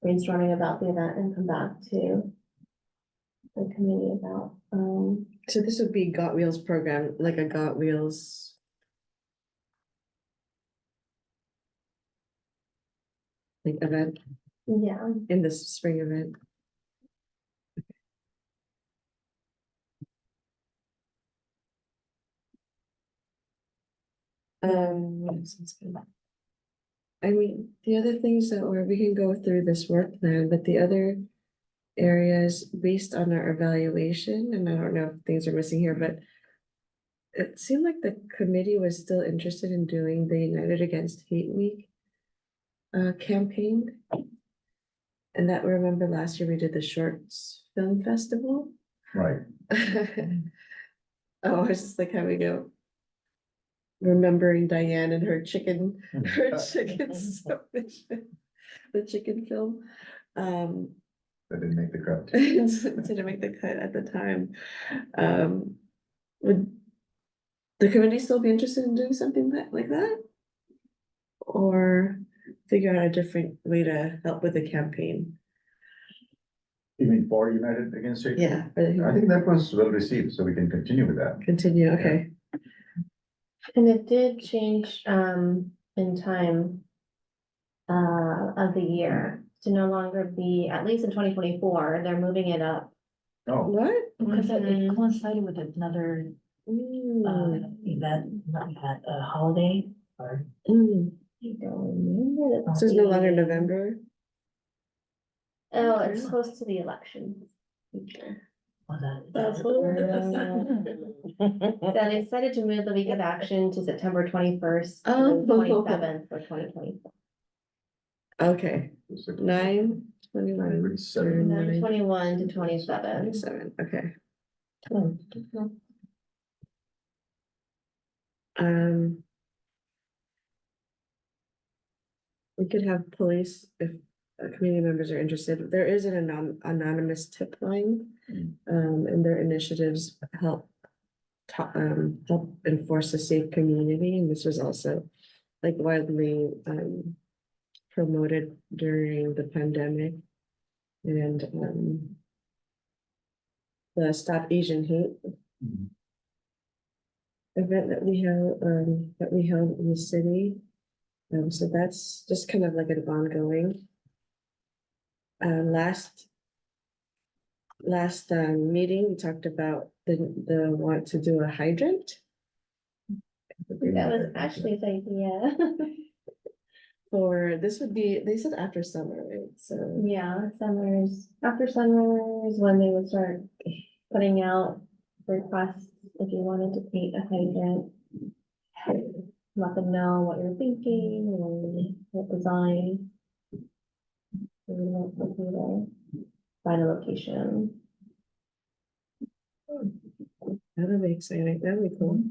brainstorming about the event and come back to the committee about, So this would be Got Wheels program, like a Got Wheels. Like event yeah. in this spring event. What else is good? I mean, the other things that we can go through this work plan, but the other areas based on our evaluation, and I don't know if things are missing here, but it seemed like the committee was still interested in doing the United Against Hate Week campaign. And that, remember last year we did the Shorts Film Festival? Right. Oh, it's just like having a remembering Diane and her chicken submission, the chicken film. That didn't make the cut. Didn't make the cut at the time. Would the committee still be interested in doing something like that? Or figure out a different way to help with the campaign? You mean for United Against Hate? Yeah. I think that was well received, so we can continue with that. Continue, okay. And it did change, in time, of the year to no longer be, at least in 2024, they're moving it up. Oh, What? Because it Mhm. coincided with another event, not event, a holiday or. I don't remember. the So it's no longer date. November? Oh, it's close to the election. Was that? That's So they decided to move the week of action to September 21st to Oh. 27th for 2024. Okay, 9/21. November 21 to 27. 27, okay. We could have police if community members are interested. There is an anonymous tip line. And their initiatives help help enforce a safe community, and this was also like widely promoted during the pandemic. And the Stop Asian Hate event that we held in the city. So that's just kind of like an ongoing. Last meeting, we talked about the want to do a hydrant. That was Ashley's idea. For this would be, they said after summer, right? So Yeah, after summer is when they would start putting out requests if you wanted to paint a hydrant. Let them know what you're thinking and what design. Find a location. that'll be exciting. That'll be cool.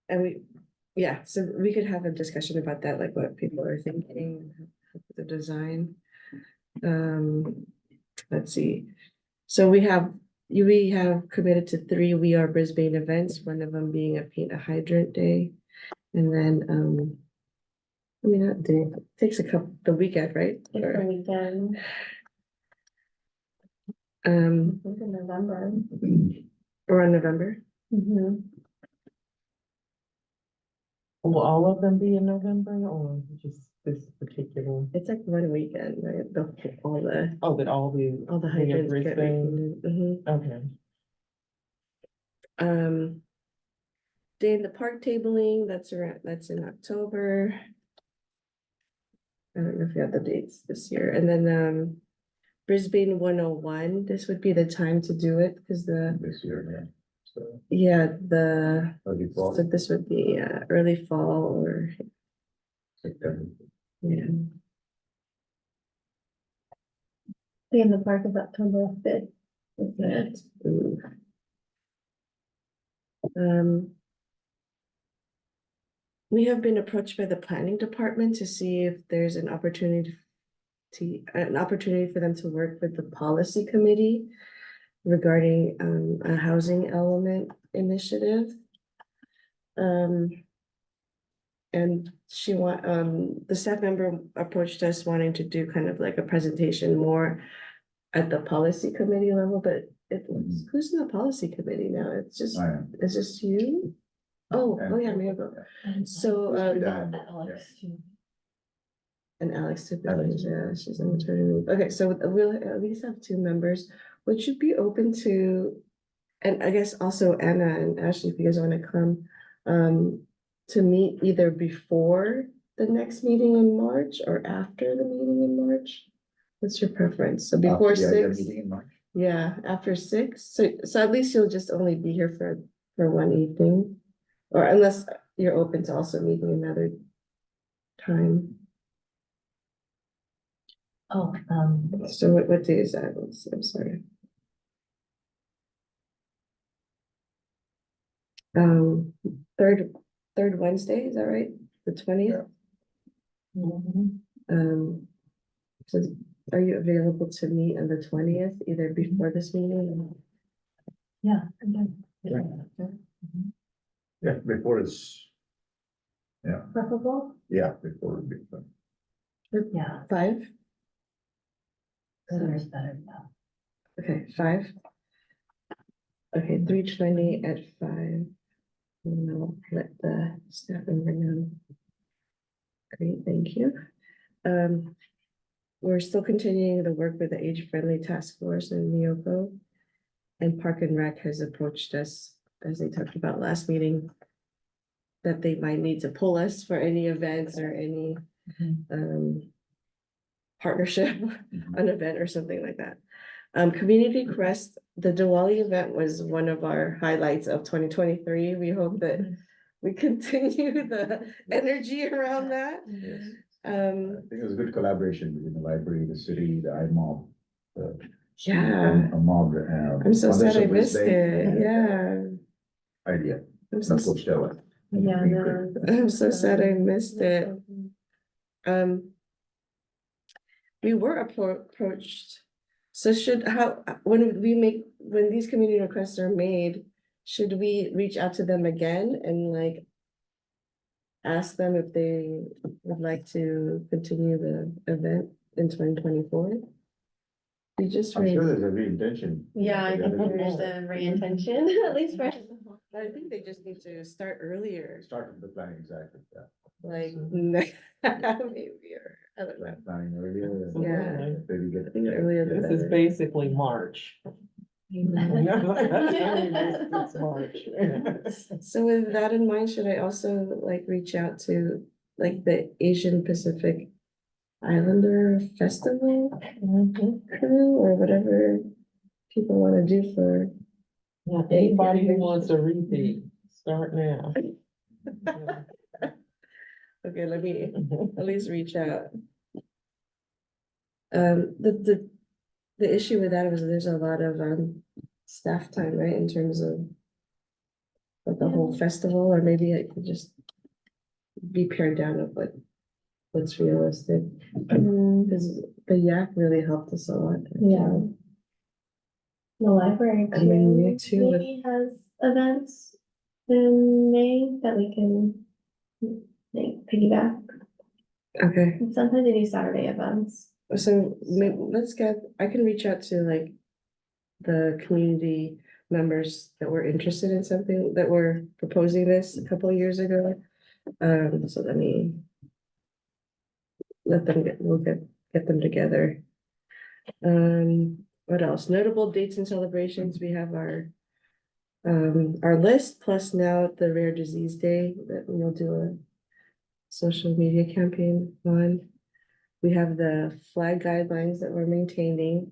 And so we could have a discussion about that, like what people are thinking, the design. Let's see. So we have committed to 3 We Are Brisbane events, one of them being a paint a hydrant day. And then, I mean, that day takes the weekend, right? It's the weekend, Um, I think in November. around November. Mhm. Will all of them be in November or just this particular? It's like one weekend, right? All the Oh, that all the. hydrants get Brisbane? repainted. Mhm. Okay. Day in the park tabling, that's in October. I don't know if you have the dates this year, and then Brisbane 101, this would be the time to do it, because This year, Yeah, the, early fall, so this would be early fall or, September. yeah. in the park is October 5th. That. Ooh. We have been approached by the planning department to see if there's an opportunity for them to work with the policy committee regarding a housing element initiative. And the staff member approached us wanting to do kind of like a presentation more at the policy committee level, but who's in the policy committee now? It's just, I am. it's just you? Oh, yeah, Mabel. So, Alex, too. and Alex typically, yeah, she's on maternity leave. Okay, so we'll at least have two members. Would you be open to, and I guess also Anna and Ashley, if you guys want to come, to meet either before the next meeting in March or after the meeting in March? What's your preference? So before After the IDEA 6? meeting in March. Yeah, after 6. So at least you'll just only be here for one evening. Or unless you're open to also meeting another time. Oh, So what day is that? I'm sorry. Third Wednesday, is that right? The 20th? So are you available to meet on the 20th, either before this meeting? yeah. Yeah, before it's. Yeah, Preferable? yeah, before would be fun. Yeah, 5? sooner is better, yeah. Okay, 5. Okay, 3:20 at 5. And I'll let the staff member know. Great, thank you. We're still continuing the work with the age-friendly task force in Miyoko. And Park and Rec has approached us, as they talked about last meeting, that they might need to pull us for any events or any partnership, an event or something like that. Community Crest, the Diwali event was one of our highlights of 2023. We hope that we continue the energy around that. Yes. I Um, think it was a good collaboration between the library, the city, the iMob. yeah, A mob. I'm so sad I Foundation missed Wednesday, it. Yeah. Idea, I'm so, not Coach Stella. Yeah, I'm so sad I missed it. We were approached. So when these community requests are made, should we reach out to them again and like ask them if they would like to continue the event in 2024? We just, I'm sure there's every intention. Yeah, I think Yeah. there's a re-intention, at least for. I think they just need to start earlier, Start the planning, exactly, yeah. like maybe, or I don't know. Planning earlier. and Yeah. Maybe get. I think earlier the This is better. basically March. It's March. So with that in mind, should I also like reach out to like the Asian Pacific Islander Festival crew or whatever people want to do for? Yeah, anybody who wants a repeat, start now. Okay, let me at least reach out. The issue with that was there's a lot of staff time, right, in terms of like the whole festival, or maybe it could just be pared down of what's realistic. Because the yak really helped us a lot. Yeah. The library And then you too with- maybe has events in May that we can like piggyback. Okay, Sometimes they do Saturday events. so I can reach out to like the community members that were interested in something, that were proposing this a couple of years ago. So let me we'll get them together. What else? Notable dates and celebrations. We have our list, plus now the Rare Disease Day that we'll do a social media campaign on. We have the flag guidelines that we're maintaining.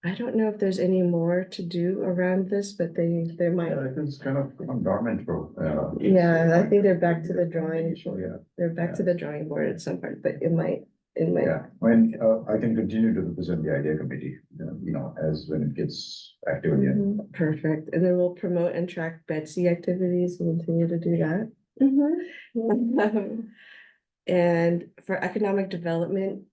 I don't know if there's any more to do around this, but there might. Yeah, it's kind of gone dormant for. Yeah, I think they're back to the drawing. So, yeah. They're back to the drawing board at some point, but it might. Yeah, when, I can continue to represent the idea committee, as when it gets active again. Mhm, perfect. And then we'll promote and track Betsy activities. We'll continue to do that. And for economic development,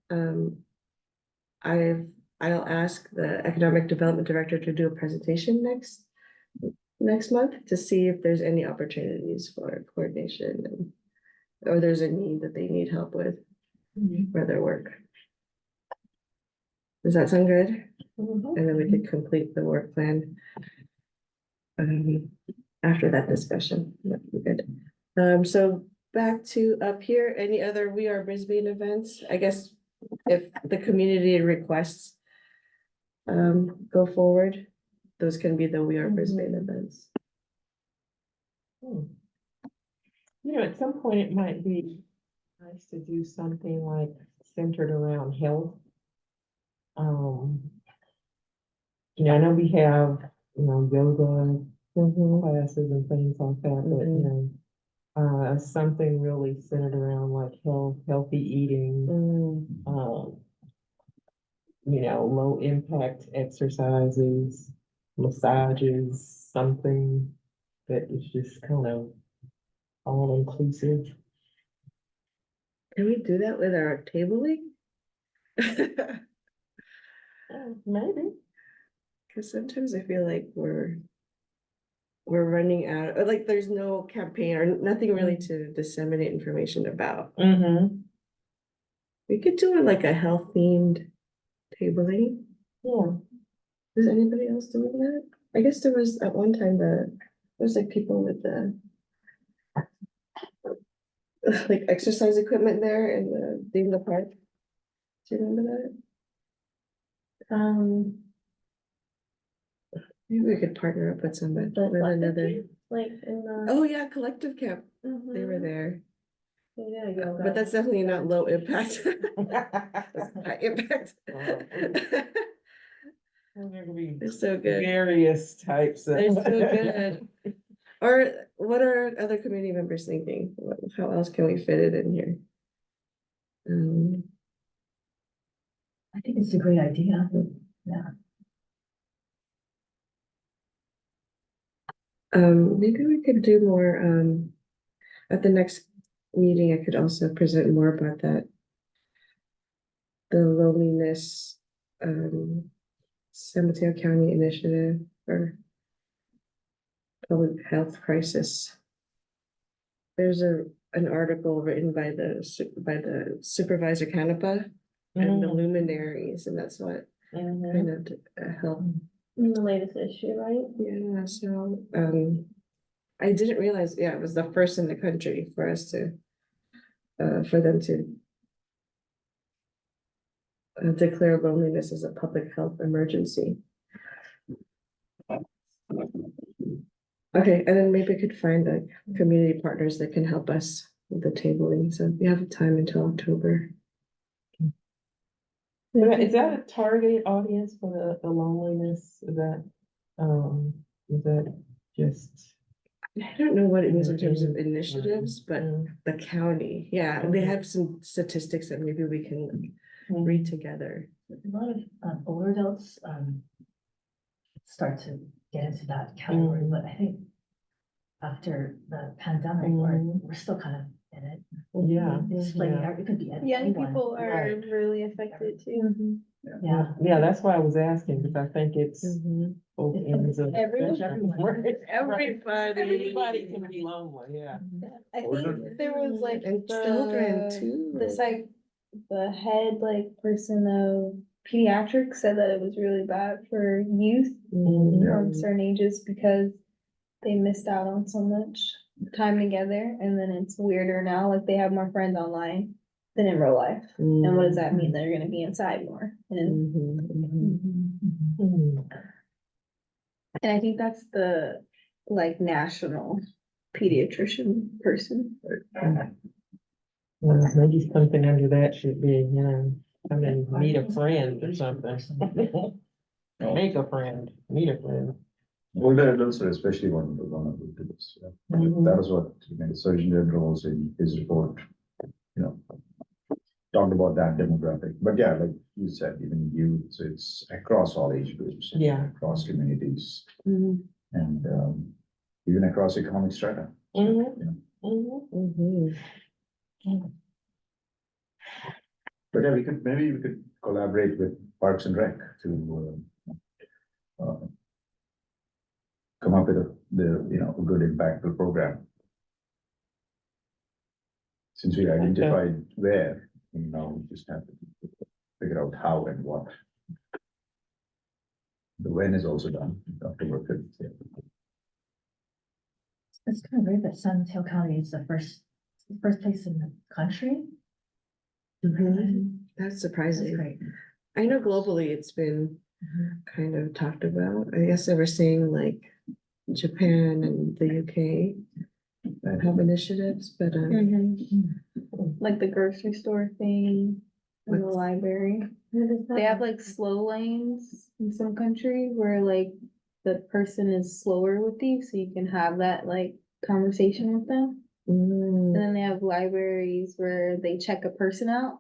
I'll ask the economic development director to do a presentation next month to see if there's any opportunities for coordination and, or there's a need that they need help with for their work. Does that sound good? And then we could complete the work plan after that discussion. That'd be good. So back to up here, any other We Are Brisbane events? I guess if the community requests go forward, those can be the We Are Brisbane events. Hmm. At some point, it might be nice to do something like centered around health. I know we have, yoga classes and things like that, but, something really centered around like healthy eating, low impact exercises, massages, something that is just kind of all inclusive. Can we do that with our tabling? Maybe. Cause sometimes I feel like we're running out, or like there's no campaign or nothing really to disseminate information about. We could do it like a health themed tabling. Yeah. Is anybody else doing that? I guess there was at one time there's like people with the like exercise equipment there in the park. Do you remember that? Maybe we could partner up with somebody, The with collective another. camp, like in the. Oh, yeah, collective camp. They were there, Yeah, yoga. but that's definitely not low impact. That's high impact. It's so good. Various types of. They're so good. Or what are other community members thinking? How else can we fit it in here? I think it's a great idea. Yeah. Maybe we could do more, at the next meeting, I could also present more about that. The loneliness, San Mateo County initiative or public health crisis. There's an article written by the supervisor Canepa and the luminaries, and that's what kind of helped. In the latest issue, right? Yeah, so, I didn't realize, it was the first in the country for us to, for them to declare loneliness as a public health emergency. Okay, and then maybe we could find like community partners that can help us with the tabling, so we have time until October. Is that a targeted audience for the loneliness? Is that just? I don't know what it means in terms of initiatives, but the county, they have some statistics that maybe we can read together. A lot of older adults start to get into that category, but I think after the pandemic, we're still kind of in it. Yeah. It's like, it could be Young anyone. people are really affected too. Yeah. Yeah, that's why I was asking, because I think it's both ends of. Everyone. Everybody can be lonely, yeah. I think there was like And children the too. the head person of pediatrics said that it was really bad for youth from certain ages because they missed out on so much time together, and then it's weirder now, like they have more friends online than in real life. And what does that mean? They're gonna be inside more. And I think that's the national pediatrician person. Well, maybe something under that should be, come and meet a friend or something. Oh, make a friend, meet a friend. Older adults are especially vulnerable to this. Yeah. Mhm. That was what the Surgeon General also in his report, you know, talked about that demographic. But yeah, like you said, even youth, so it's across all age groups. Yeah. Across communities Mhm. and even across economic strata. Mhm. You know. Mhm. Mhm. But yeah, maybe we could collaborate with Parks and Rec to come up with a good impactful program. Since we identified where, now we just have to figure out how and what. The when is also done, October 5th. Yeah. It's kind of weird that San Mateo County is the first place in the country. Mhm. That's That's surprising. great. I know globally it's been Mhm. kind of talked about. I guess they were saying like Japan and the UK have initiatives, but Like the grocery store thing and the What's- library. They have like slow lanes in some countries where like the person is slower with you, so you can have that like conversation with them. And then they have libraries where they check a person out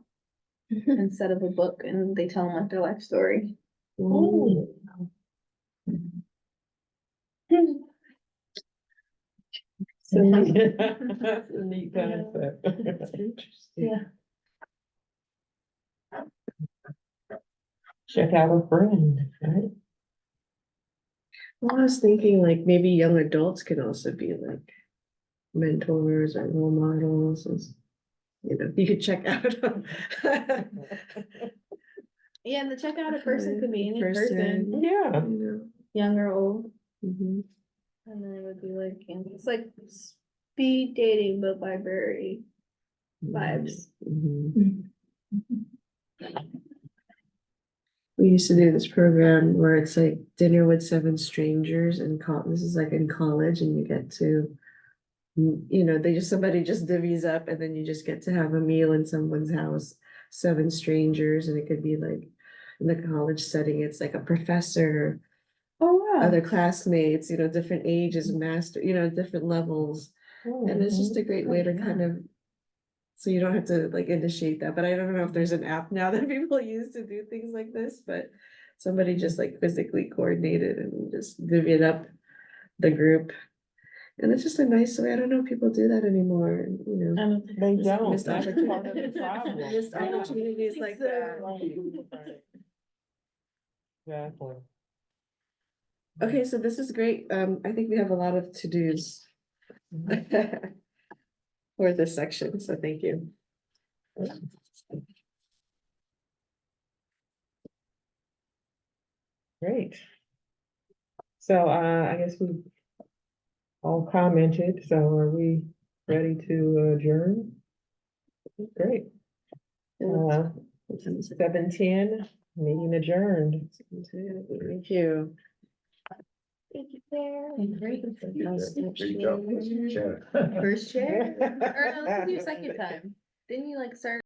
instead of a book and they tell them like their life story. Ooh. So That's a neat concept. Yeah. Check out a friend, right? Well, I was thinking like maybe young adults can also be like mentors or role models. You know, you could check out. yeah, and the check out a person could be any person, Person. Yeah. young or old. Mhm. And then it would be like, it's like speed dating, but library vibes. Mhm. We used to do this program where it's like dinner with seven strangers and this is like in college and you get to, somebody just divvies up and then you just get to have a meal in someone's house, seven strangers, and it could be like in the college setting, it's like a professor, Oh, wow. other classmates, different ages, master, different levels. And it's just a great way to kind of, so you don't have to like initiate that, but I don't know if there's an app now that people use to do things like this, but somebody just like physically coordinated and just divvied up the group. And it's just a nice way. I don't know if people do that anymore, They Just don't. missed That's opportunity. part of the problem. Missed opportunities like that. Right. Exactly. Okay, so this is great. I think we have a lot of to-dos for this section, so thank you. Great. So, I guess we all commented, so are we ready to adjourn? Great. What time is it? 7:10, meeting adjourned. Thank you. Thank you, Claire. Great. Great job. Chair. First chair? Or no, this is your second time. Didn't you like start